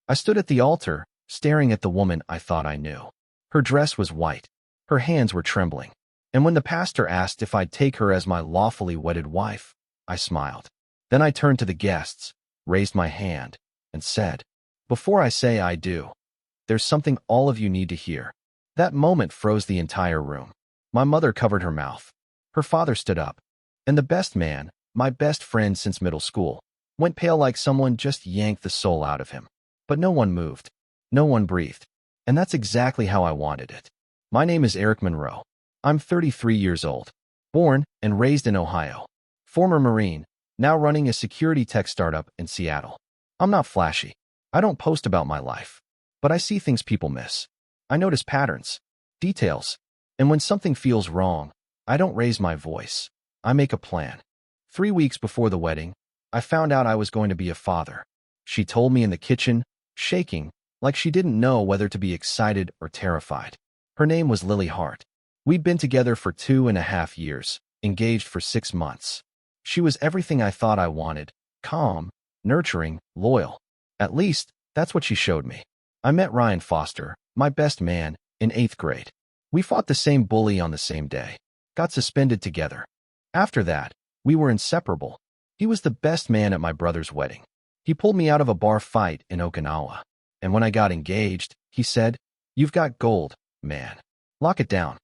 I stood at the altar, staring at the woman I thought I knew. Her dress was white. Her hands were trembling. And when the pastor asked if I'd take her as my lawfully wedded wife, I smiled. Then I turned to the guests, raised my hand, and said, "Before I say I do, there's something all of you need to hear." That moment froze the entire room. My mother covered her mouth. Her father stood up. And the best man, my best friend since middle school, went pale like someone just yanked the soul out of him. But no one moved. No one breathed. And that's exactly how I wanted it. My name is Eric Monroe. I'm 33 years old. Born and raised in Ohio. Former Marine, now running a security tech startup in Seattle. I'm not flashy. I don't post about my life. But I see things people miss. I notice patterns, details. And when something feels wrong, I don't raise my voice. I make a plan. 3 weeks before the wedding, I found out I was going to be a father. She told me in the kitchen, shaking, like she didn't know whether to be excited or terrified. Her name was Lily Hart. We'd been together for 2.5 years, engaged for 6 months. She was everything I thought I wanted: calm, nurturing, loyal. At least, that's what she showed me. I met Ryan Foster, my best man, in 8th grade. We fought the same bully on the same day, got suspended together. After that, we were inseparable. He was the best man at my brother's wedding. He pulled me out of a bar fight in Okinawa. And when I got engaged, he said, "You've got gold, man. Lock it down."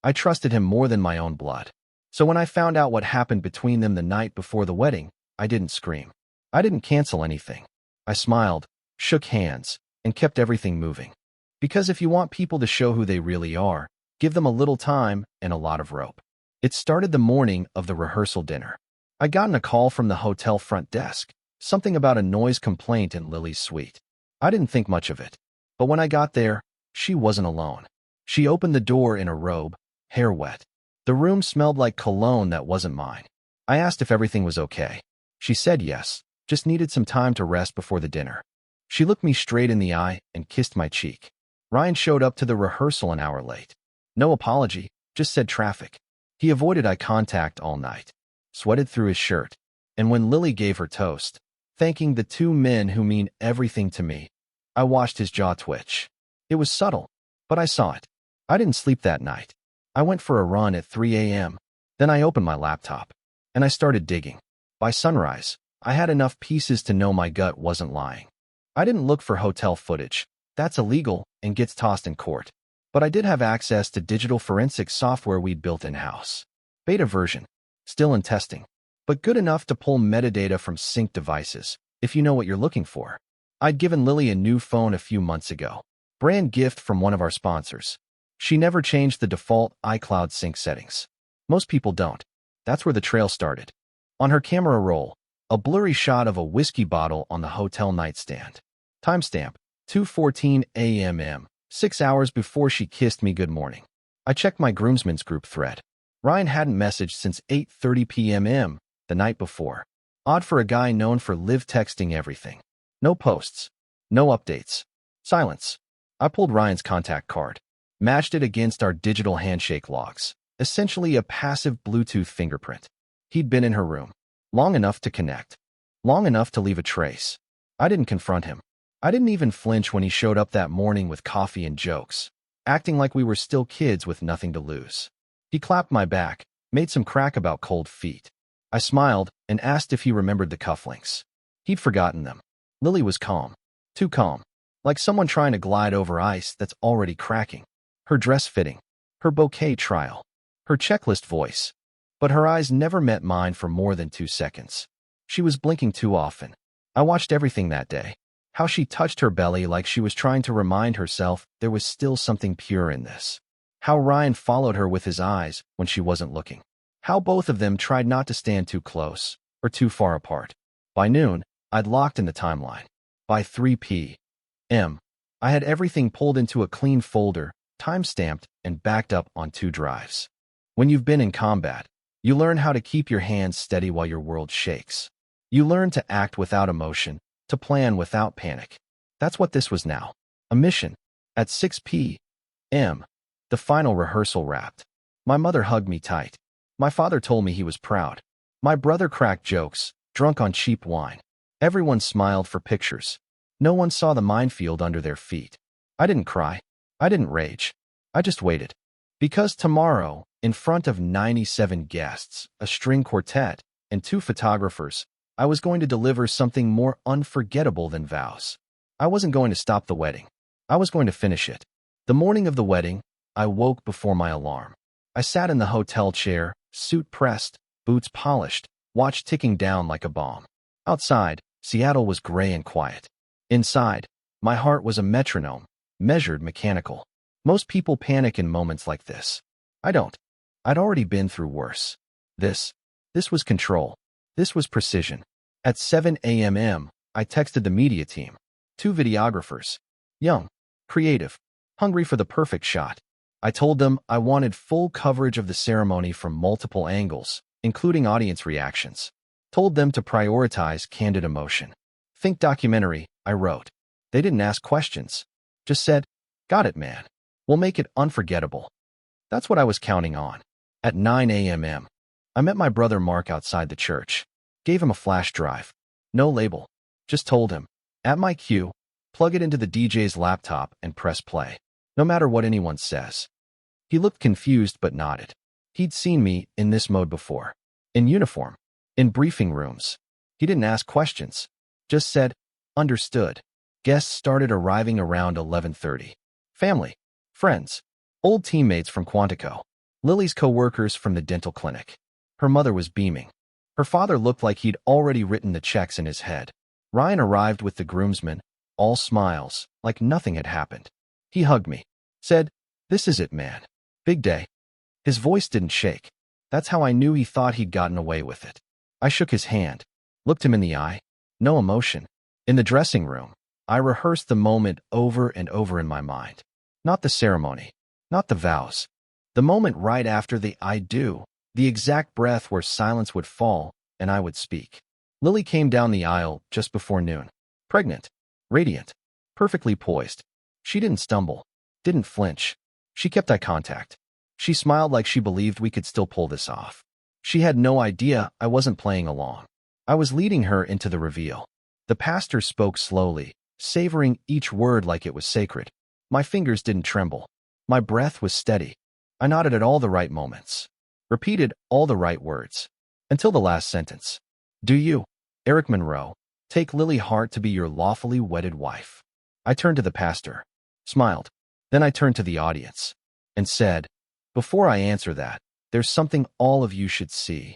I trusted him more than my own blood. So when I found out what happened between them the night before the wedding, I didn't scream. I didn't cancel anything. I smiled, shook hands, and kept everything moving. Because if you want people to show who they really are, give them a little time and a lot of rope. It started the morning of the rehearsal dinner. I got a call from the hotel front desk, something about a noise complaint in Lily's suite. I didn't think much of it. But when I got there, she wasn't alone. She opened the door in a robe, hair wet. The room smelled like cologne that wasn't mine. I asked if everything was okay. She said yes, just needed some time to rest before the dinner. She looked me straight in the eye and kissed my cheek. Ryan showed up to the rehearsal an hour late. No apology, just said traffic. He avoided eye contact all night, sweated through his shirt. And when Lily gave her toast, thanking the 2 men who mean everything to me, I watched his jaw twitch. It was subtle, but I saw it. I didn't sleep that night. I went for a run at 3 a.m. Then I opened my laptop, and I started digging. By sunrise, I had enough pieces to know my gut wasn't lying. I didn't look for hotel footage. That's illegal and gets tossed in court. But I did have access to digital forensic software we'd built in-house. Beta version, still in testing, but good enough to pull metadata from synced devices, if you know what you're looking for. I'd given Lily a new phone a few months ago. Brand gift from one of our sponsors. She never changed the default iCloud sync settings. Most people don't. That's where the trail started. On her camera roll, a blurry shot of a whiskey bottle on the hotel nightstand. Timestamp, 2:14 a.m., 6 hours before she kissed me good morning. I checked my groomsmen's group thread. Ryan hadn't messaged since 8:30 p.m. the night before. Odd for a guy known for live texting everything. No posts. No updates. Silence. I pulled Ryan's contact card, matched it against our digital handshake logs, essentially a passive Bluetooth fingerprint. He'd been in her room. Long enough to connect. Long enough to leave a trace. I didn't confront him. I didn't even flinch when he showed up that morning with coffee and jokes, acting like we were still kids with nothing to lose. He clapped my back, made some crack about cold feet. I smiled and asked if he remembered the cufflinks. He'd forgotten them. Lily was calm. Too calm. Like someone trying to glide over ice that's already cracking. Her dress fitting. Her bouquet trial. Her checklist voice. But her eyes never met mine for more than 2 seconds. She was blinking too often. I watched everything that day. How she touched her belly like she was trying to remind herself there was still something pure in this. How Ryan followed her with his eyes when she wasn't looking. How both of them tried not to stand too close or too far apart. By noon, I'd locked in the timeline. By 3 p.m., I had everything pulled into a clean folder, time-stamped, and backed up on 2 drives. When you've been in combat, you learn how to keep your hands steady while your world shakes. You learn to act without emotion, to plan without panic. That's what this was now. A mission. At 6 p.m., the final rehearsal wrapped. My mother hugged me tight. My father told me he was proud. My brother cracked jokes, drunk on cheap wine. Everyone smiled for pictures. No one saw the minefield under their feet. I didn't cry. I didn't rage. I just waited. Because tomorrow, in front of 97 guests, a string quartet, and 2 photographers, I was going to deliver something more unforgettable than vows. I wasn't going to stop the wedding. I was going to finish it. The morning of the wedding, I woke before my alarm. I sat in the hotel chair, suit pressed, boots polished, watch ticking down like a bomb. Outside, Seattle was gray and quiet. Inside, my heart was a metronome, measured mechanical. Most people panic in moments like this. I don't. I'd already been through worse. This was control. This was precision. At 7 a.m., I texted the media team. 2 videographers. Young, creative, hungry for the perfect shot. I told them I wanted full coverage of the ceremony from multiple angles, including audience reactions. Told them to prioritize candid emotion. Think documentary, I wrote. They didn't ask questions. Just said, got it, man. We'll make it unforgettable. That's what I was counting on. At 9 a.m., I met my brother Mark outside the church. Gave him a flash drive. No label. Just told him, at my cue, plug it into the DJ's laptop and press play. No matter what anyone says. He looked confused but nodded. He'd seen me in this mode before. In uniform. In briefing rooms. He didn't ask questions. Just said, understood. Guests started arriving around 11:30. Family. Friends. Old teammates from Quantico. Lily's co-workers from the dental clinic. Her mother was beaming. Her father looked like he'd already written the checks in his head. Ryan arrived with the groomsmen, all smiles, like nothing had happened. He hugged me. Said, this is it, man. Big day. His voice didn't shake. That's how I knew he thought he'd gotten away with it. I shook his hand. Looked him in the eye. No emotion. In the dressing room, I rehearsed the moment over and over in my mind. Not the ceremony. Not the vows. The moment right after the I do. The exact breath where silence would fall and I would speak. Lily came down the aisle just before noon. Pregnant. Radiant. Perfectly poised. She didn't stumble. Didn't flinch. She kept eye contact. She smiled like she believed we could still pull this off. She had no idea I wasn't playing along. I was leading her into the reveal. The pastor spoke slowly, savoring each word like it was sacred. My fingers didn't tremble. My breath was steady. I nodded at all the right moments. Repeated all the right words. Until the last sentence. Do you, Eric Monroe, take Lily Hart to be your lawfully wedded wife? I turned to the pastor. Smiled. Then I turned to the audience. And said, before I answer that, there's something all of you should see.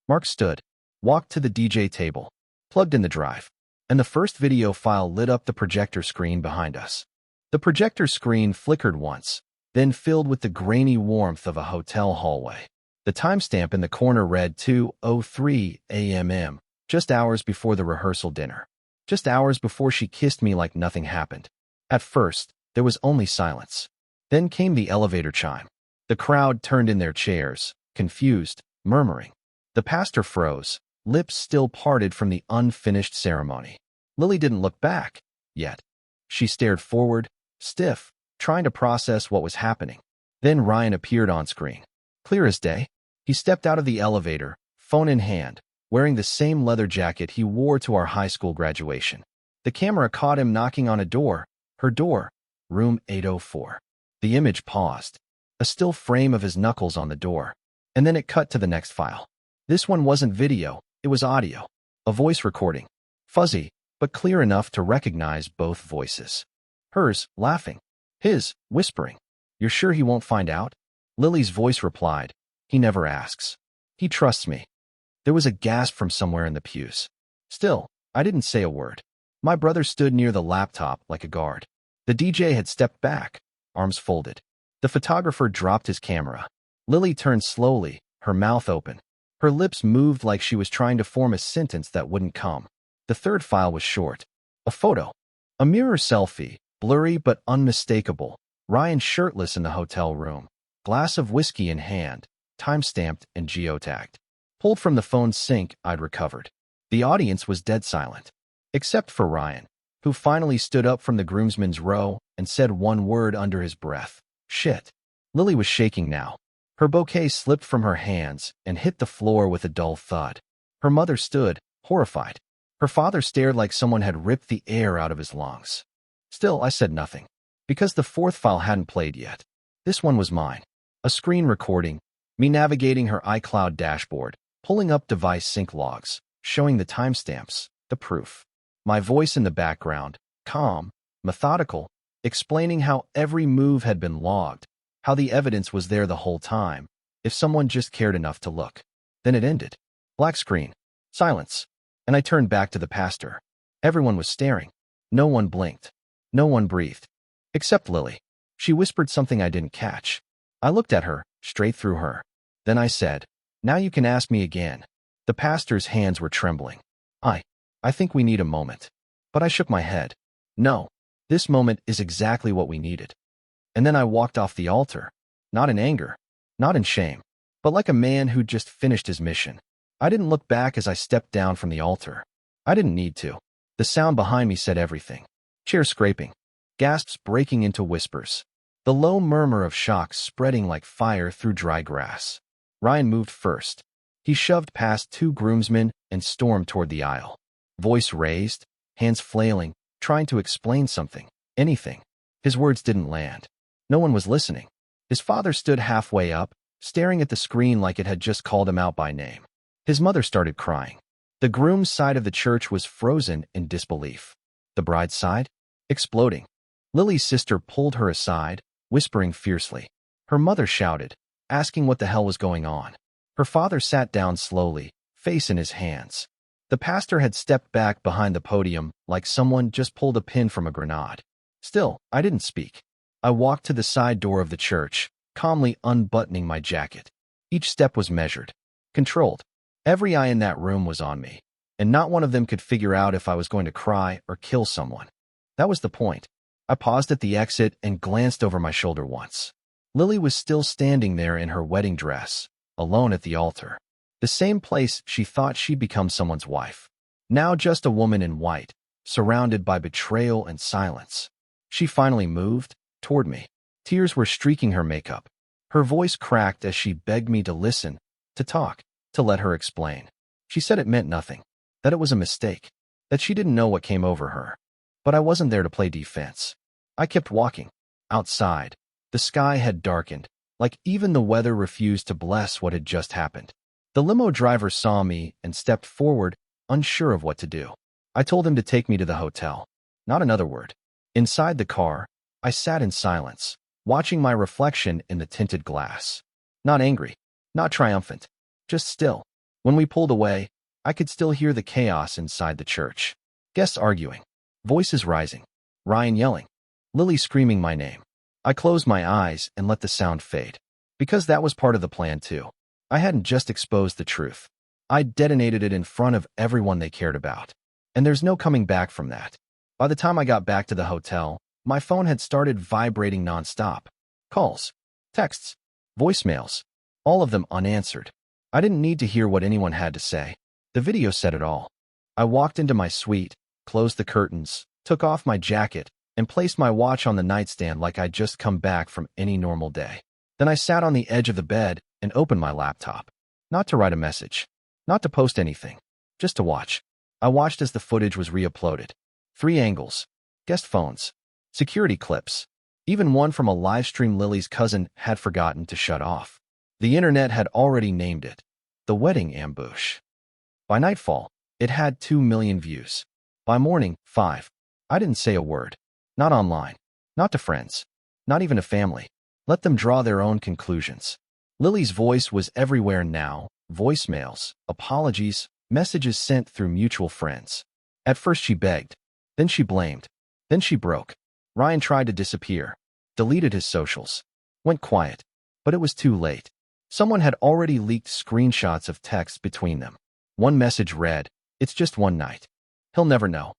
Mark stood, walked to the DJ table, plugged in the drive, and the first video file lit up the projector screen behind us. The projector screen flickered once, then filled with the grainy warmth of a hotel hallway. The timestamp in the corner read 2:03 a.m., just hours before the rehearsal dinner. Just hours before she kissed me like nothing happened. At first, there was only silence. Then came the elevator chime. The crowd turned in their chairs, confused, murmuring. The pastor froze, lips still parted from the unfinished ceremony. Lily didn't look back, yet. She stared forward, stiff, trying to process what was happening. Then Ryan appeared on screen. Clear as day. He stepped out of the elevator, phone in hand, wearing the same leather jacket he wore to our high school graduation. The camera caught him knocking on a door, her door, room 804. The image paused. A still frame of his knuckles on the door. And then it cut to the next file. This one wasn't video, it was audio. A voice recording. Fuzzy, but clear enough to recognize both voices. Hers, laughing. His, whispering. You're sure he won't find out? Lily's voice replied. He never asks. He trusts me. There was a gasp from somewhere in the pews. Still, I didn't say a word. My brother stood near the laptop like a guard. The DJ had stepped back, arms folded. The photographer dropped his camera. Lily turned slowly, her mouth open. Her lips moved like she was trying to form a sentence that wouldn't come. The third file was short. A photo. A mirror selfie, blurry but unmistakable. Ryan shirtless in the hotel room. Glass of whiskey in hand, time-stamped and geotagged. Pulled from the phone's sync I'd recovered. The audience was dead silent. Except for Ryan, who finally stood up from the groomsmen's row and said one word under his breath. Shit. Lily was shaking now. Her bouquet slipped from her hands and hit the floor with a dull thud. Her mother stood, horrified. Her father stared like someone had ripped the air out of his lungs. Still, I said nothing, because the fourth file hadn't played yet. This one was mine. A screen recording, me navigating her iCloud dashboard, pulling up device sync logs, showing the timestamps, the proof. My voice in the background, calm, methodical, explaining how every move had been logged, how the evidence was there the whole time, if someone just cared enough to look. Then it ended. Black screen. Silence. And I turned back to the pastor. Everyone was staring. No one blinked. No one breathed. Except Lily. She whispered something I didn't catch. I looked at her, straight through her. Then I said, "Now you can ask me again." The pastor's hands were trembling. I think we need a moment." But I shook my head. No, this moment is exactly what we needed. And then I walked off the altar. Not in anger. Not in shame. But like a man who'd just finished his mission. I didn't look back as I stepped down from the altar. I didn't need to. The sound behind me said everything. Chairs scraping. Gasps breaking into whispers. The low murmur of shock spreading like fire through dry grass. Ryan moved first. He shoved past two groomsmen and stormed toward the aisle. Voice raised, hands flailing, trying to explain something, anything. His words didn't land. No one was listening. His father stood halfway up, staring at the screen like it had just called him out by name. His mother started crying. The groom's side of the church was frozen in disbelief. The bride's side? Exploding. Lily's sister pulled her aside, whispering fiercely. Her mother shouted, asking what the hell was going on. Her father sat down slowly, face in his hands. The pastor had stepped back behind the podium like someone just pulled a pin from a grenade. Still, I didn't speak. I walked to the side door of the church, calmly unbuttoning my jacket. Each step was measured, controlled. Every eye in that room was on me, and not one of them could figure out if I was going to cry or kill someone. That was the point. I paused at the exit and glanced over my shoulder once. Lily was still standing there in her wedding dress, alone at the altar. The same place she thought she'd become someone's wife. Now just a woman in white, surrounded by betrayal and silence. She finally moved toward me. Tears were streaking her makeup. Her voice cracked as she begged me to listen, to talk, to let her explain. She said it meant nothing, that it was a mistake, that she didn't know what came over her. But I wasn't there to play defense. I kept walking. Outside, the sky had darkened, like even the weather refused to bless what had just happened. The limo driver saw me and stepped forward, unsure of what to do. I told him to take me to the hotel. Not another word. Inside the car, I sat in silence, watching my reflection in the tinted glass. Not angry, not triumphant, just still. When we pulled away, I could still hear the chaos inside the church. Guests arguing, voices rising, Ryan yelling, Lily screaming my name. I closed my eyes and let the sound fade. Because that was part of the plan too. I hadn't just exposed the truth. I detonated it in front of everyone they cared about. And there's no coming back from that. By the time I got back to the hotel, my phone had started vibrating nonstop. Calls, texts, voicemails, all of them unanswered. I didn't need to hear what anyone had to say. The video said it all. I walked into my suite, closed the curtains, took off my jacket, and placed my watch on the nightstand like I'd just come back from any normal day. Then I sat on the edge of the bed and opened my laptop. Not to write a message, not to post anything, just to watch. I watched as the footage was re-uploaded. 3 angles, guest phones, security clips, even one from a live stream Lily's cousin had forgotten to shut off. The internet had already named it, the wedding ambush. By nightfall, it had 2 million views. By morning, 5. I didn't say a word. Not online, not to friends, not even to family. Let them draw their own conclusions. Lily's voice was everywhere now, voicemails, apologies, messages sent through mutual friends. At first she begged, then she blamed, then she broke. Ryan tried to disappear, deleted his socials, went quiet, but it was too late. Someone had already leaked screenshots of texts between them. One message read, "It's just one night. He'll never know."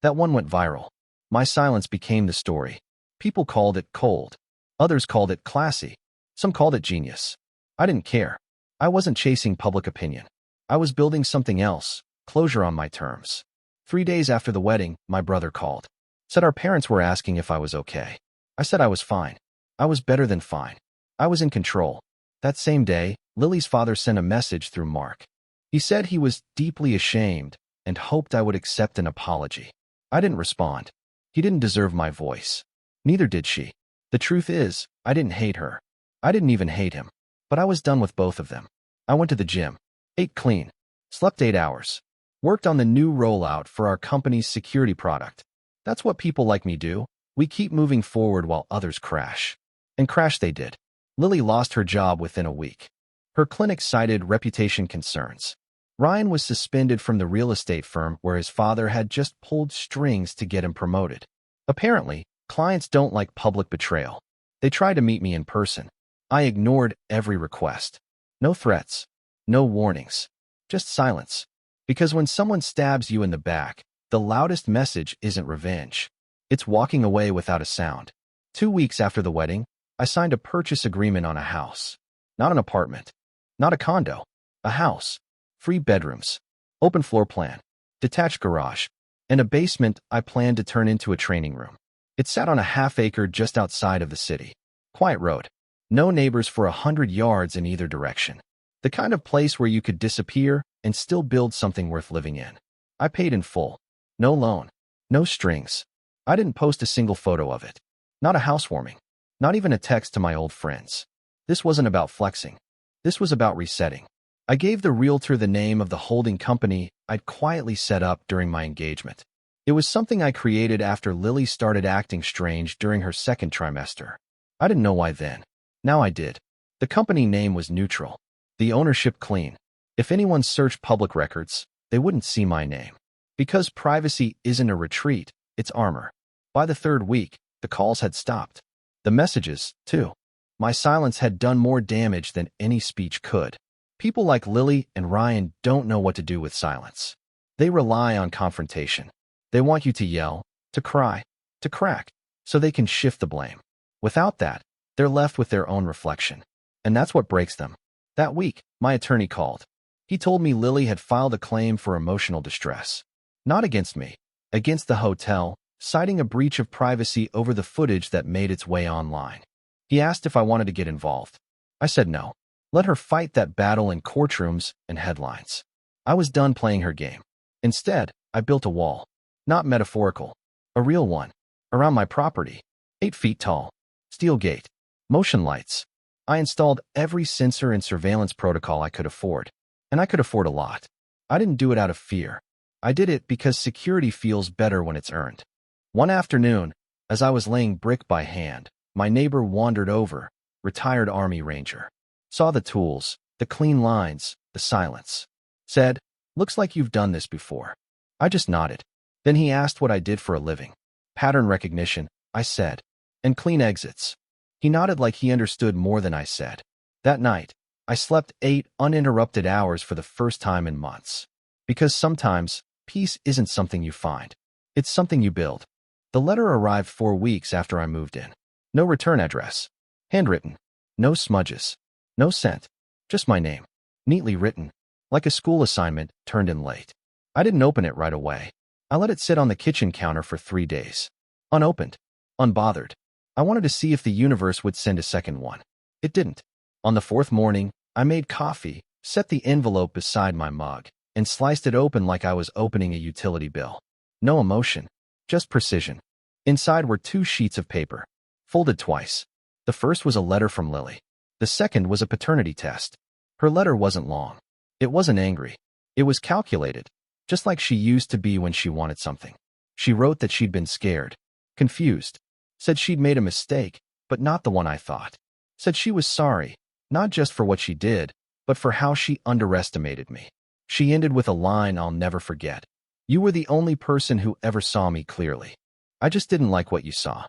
That one went viral. My silence became the story. People called it cold. Others called it classy. Some called it genius. I didn't care. I wasn't chasing public opinion. I was building something else, closure on my terms. 3 days after the wedding, my brother called. Said our parents were asking if I was okay. I said I was fine. I was better than fine. I was in control. That same day, Lily's father sent a message through Mark. He said he was deeply ashamed and hoped I would accept an apology. I didn't respond. He didn't deserve my voice. Neither did she. The truth is, I didn't hate her. I didn't even hate him. But I was done with both of them. I went to the gym, ate clean, slept 8 hours, worked on the new rollout for our company's security product. That's what people like me do. We keep moving forward while others crash. And crash they did. Lily lost her job within a week. Her clinic cited reputation concerns. Ryan was suspended from the real estate firm where his father had just pulled strings to get him promoted. Apparently, clients don't like public betrayal. They tried to meet me in person. I ignored every request. No threats. No warnings. Just silence. Because when someone stabs you in the back, the loudest message isn't revenge. It's walking away without a sound. 2 weeks after the wedding, I signed a purchase agreement on a house. Not an apartment. Not a condo. A house. 3 bedrooms. Open floor plan. Detached garage. And a basement I planned to turn into a training room. It sat on a half-acre just outside of the city. Quiet road. No neighbors for 100 yards in either direction. The kind of place where you could disappear and still build something worth living in. I paid in full. No loan. No strings. I didn't post a single photo of it. Not a housewarming. Not even a text to my old friends. This wasn't about flexing. This was about resetting. I gave the realtor the name of the holding company I'd quietly set up during my engagement. It was something I created after Lily started acting strange during her second trimester. I didn't know why then. Now I did. The company name was neutral. The ownership clean. If anyone searched public records, they wouldn't see my name. Because privacy isn't a retreat, it's armor. By the 3rd week, the calls had stopped. The messages, too. My silence had done more damage than any speech could. People like Lily and Ryan don't know what to do with silence. They rely on confrontation. They want you to yell, to cry, to crack, so they can shift the blame. Without that, they're left with their own reflection. And that's what breaks them. That week, my attorney called. He told me Lily had filed a claim for emotional distress. Not against me, against the hotel, citing a breach of privacy over the footage that made its way online. He asked if I wanted to get involved. I said no. Let her fight that battle in courtrooms and headlines. I was done playing her game. Instead, I built a wall. Not metaphorical. A real one. Around my property. 8 feet tall. Steel gate. Motion lights. I installed every sensor and surveillance protocol I could afford. And I could afford a lot. I didn't do it out of fear. I did it because security feels better when it's earned. One afternoon, as I was laying brick by hand, my neighbor wandered over, retired Army Ranger. Saw the tools, the clean lines, the silence. Said, "Looks like you've done this before." I just nodded. Then he asked what I did for a living. Pattern recognition, I said. And clean exits. He nodded like he understood more than I said. That night, I slept 8 uninterrupted hours for the first time in months. Because sometimes, peace isn't something you find. It's something you build. The letter arrived 4 weeks after I moved in. No return address. Handwritten. No smudges. No scent. Just my name. Neatly written. Like a school assignment turned in late. I didn't open it right away. I let it sit on the kitchen counter for 3 days. Unopened. Unbothered. I wanted to see if the universe would send a second one. It didn't. On the 4th morning, I made coffee, set the envelope beside my mug, and sliced it open like I was opening a utility bill. No emotion. Just precision. Inside were 2 sheets of paper. Folded twice. The first was a letter from Lily. The second was a paternity test. Her letter wasn't long. It wasn't angry. It was calculated. Just like she used to be when she wanted something. She wrote that she'd been scared. Confused. Said she'd made a mistake, but not the one I thought. Said she was sorry, not just for what she did, but for how she underestimated me. She ended with a line I'll never forget. "You were the only person who ever saw me clearly. I just didn't like what you saw."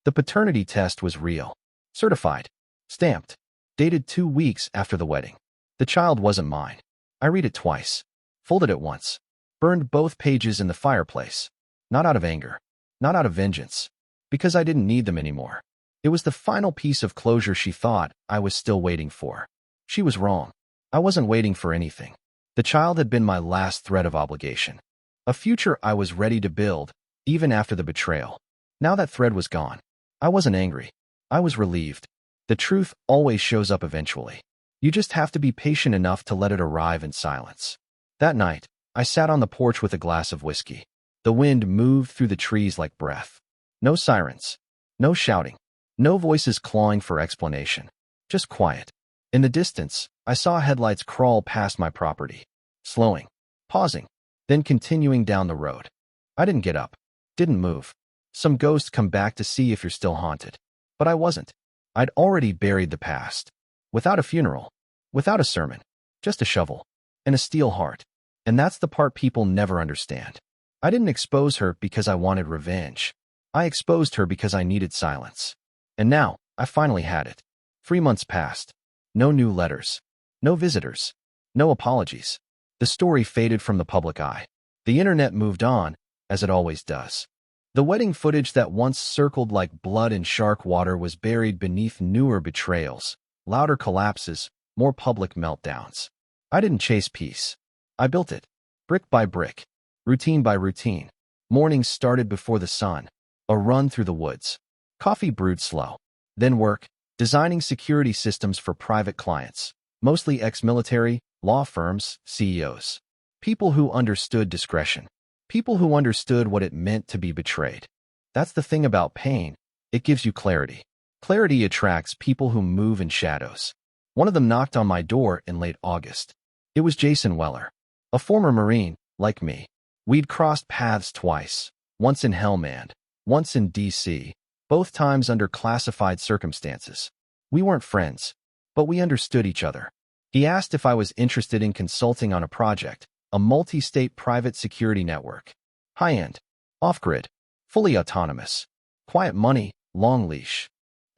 The paternity test was real. Certified. Stamped. Dated 2 weeks after the wedding. The child wasn't mine. I read it twice. Folded it once. Burned both pages in the fireplace. Not out of anger. Not out of vengeance. Because I didn't need them anymore. It was the final piece of closure she thought I was still waiting for. She was wrong. I wasn't waiting for anything. The child had been my last thread of obligation. A future I was ready to build, even after the betrayal. Now that thread was gone. I wasn't angry. I was relieved. The truth always shows up eventually. You just have to be patient enough to let it arrive in silence. That night, I sat on the porch with a glass of whiskey. The wind moved through the trees like breath. No sirens. No shouting. No voices clawing for explanation. Just quiet. In the distance, I saw headlights crawl past my property. Slowing. Pausing. Then continuing down the road. I didn't get up. Didn't move. Some ghosts come back to see if you're still haunted. But I wasn't. I'd already buried the past. Without a funeral. Without a sermon. Just a shovel. And a steel heart. And that's the part people never understand. I didn't expose her because I wanted revenge. I exposed her because I needed silence. And now, I finally had it. 3 months passed. No new letters. No visitors. No apologies. The story faded from the public eye. The internet moved on, as it always does. The wedding footage that once circled like blood in shark water was buried beneath newer betrayals, louder collapses, more public meltdowns. I didn't chase peace. I built it. Brick by brick. Routine by routine. Mornings started before the sun. A run through the woods. Coffee brewed slow. Then work, designing security systems for private clients, mostly ex-military, law firms, CEOs. People who understood discretion. People who understood what it meant to be betrayed. That's the thing about pain. It gives you clarity. Clarity attracts people who move in shadows. One of them knocked on my door in late August. It was Jason Weller, a former Marine, like me. We'd crossed paths twice, once in Hellman, once in D.C., both times under classified circumstances. We weren't friends, but we understood each other. He asked if I was interested in consulting on a project, a multi-state private security network. High-end, off-grid, fully autonomous. Quiet money, long leash.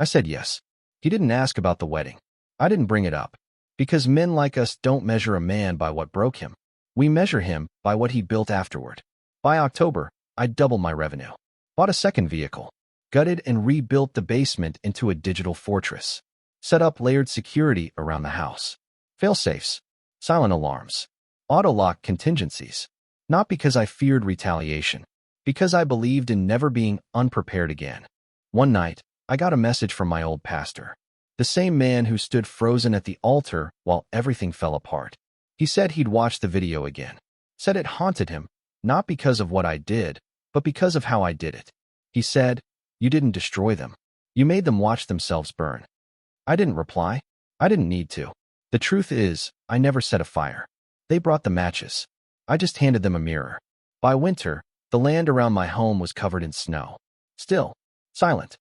I said yes. He didn't ask about the wedding. I didn't bring it up. Because men like us don't measure a man by what broke him. We measure him by what he built afterward. By October, I'd doubled my revenue. Bought a second vehicle. Gutted and rebuilt the basement into a digital fortress. Set up layered security around the house. Fail-safes. Silent alarms. Auto-lock contingencies. Not because I feared retaliation. Because I believed in never being unprepared again. One night, I got a message from my old pastor. The same man who stood frozen at the altar while everything fell apart. He said he'd watched the video again. Said it haunted him, not because of what I did, but because of how I did it. He said, "You didn't destroy them. You made them watch themselves burn." I didn't reply. I didn't need to. The truth is, I never set a fire. They brought the matches. I just handed them a mirror. By winter, the land around my home was covered in snow. Still, silent,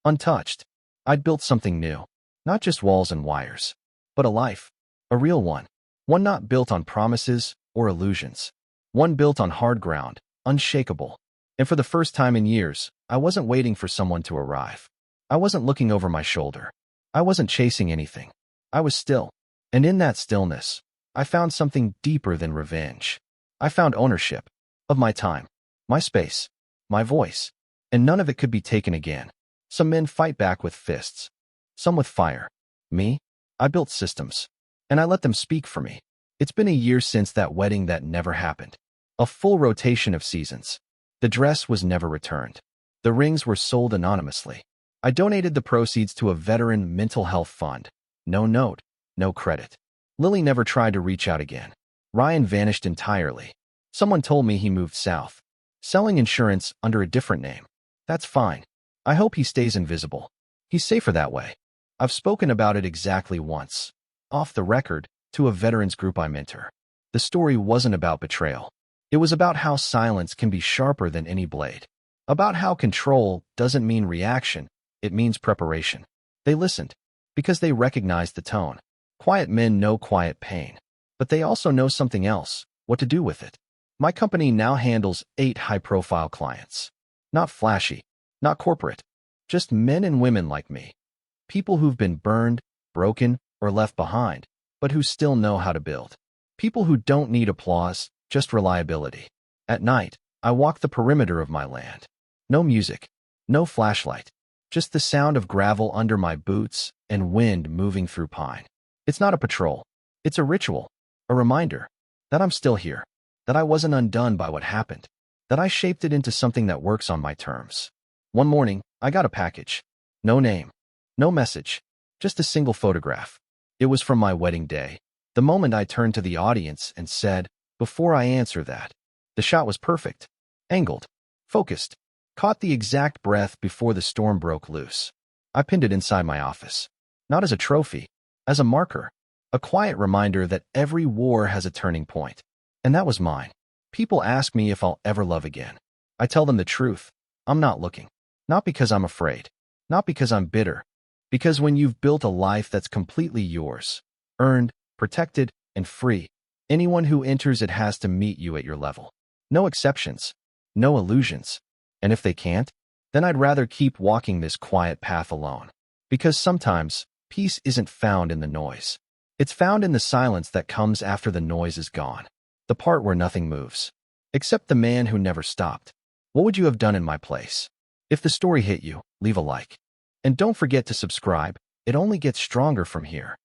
untouched. I'd built something new. Not just walls and wires, but a life. A real one. One not built on promises or illusions. One built on hard ground, unshakable. And for the first time in years, I wasn't waiting for someone to arrive. I wasn't looking over my shoulder. I wasn't chasing anything. I was still. And in that stillness, I found something deeper than revenge. I found ownership of my time, my space, my voice. And none of it could be taken again. Some men fight back with fists. Some with fire. Me? I built systems. And I let them speak for me. It's been a year since that wedding that never happened. A full rotation of seasons. The dress was never returned. The rings were sold anonymously. I donated the proceeds to a veteran mental health fund. No note, no credit. Lily never tried to reach out again. Ryan vanished entirely. Someone told me he moved south. Selling insurance under a different name. That's fine. I hope he stays invisible. He's safer that way. I've spoken about it exactly once. Off the record, to a veterans group I mentor. The story wasn't about betrayal. It was about how silence can be sharper than any blade. About how control doesn't mean reaction, it means preparation. They listened, because they recognized the tone. Quiet men know quiet pain. But they also know something else, what to do with it. My company now handles 8 high-profile clients. Not flashy, not corporate. Just men and women like me. People who've been burned, broken, or left behind, but who still know how to build. People who don't need applause, just reliability. At night, I walk the perimeter of my land. No music, no flashlight, just the sound of gravel under my boots and wind moving through pine. It's not a patrol. It's a ritual, a reminder that I'm still here, that I wasn't undone by what happened, that I shaped it into something that works on my terms. One morning, I got a package. No name, no message, just a single photograph. It was from my wedding day, the moment I turned to the audience and said, Before I answer that, the shot was perfect, angled, focused, caught the exact breath before the storm broke loose. I pinned it inside my office, not as a trophy, as a marker, a quiet reminder that every war has a turning point. And that was mine. People ask me if I'll ever love again. I tell them the truth. I'm not looking. Not because I'm afraid. Not because I'm bitter. Because when you've built a life that's completely yours, earned, protected, and free, anyone who enters it has to meet you at your level. No exceptions. No illusions. And if they can't, then I'd rather keep walking this quiet path alone. Because sometimes, peace isn't found in the noise. It's found in the silence that comes after the noise is gone. The part where nothing moves. Except the man who never stopped. What would you have done in my place? If the story hit you, leave a like. And don't forget to subscribe. It only gets stronger from here.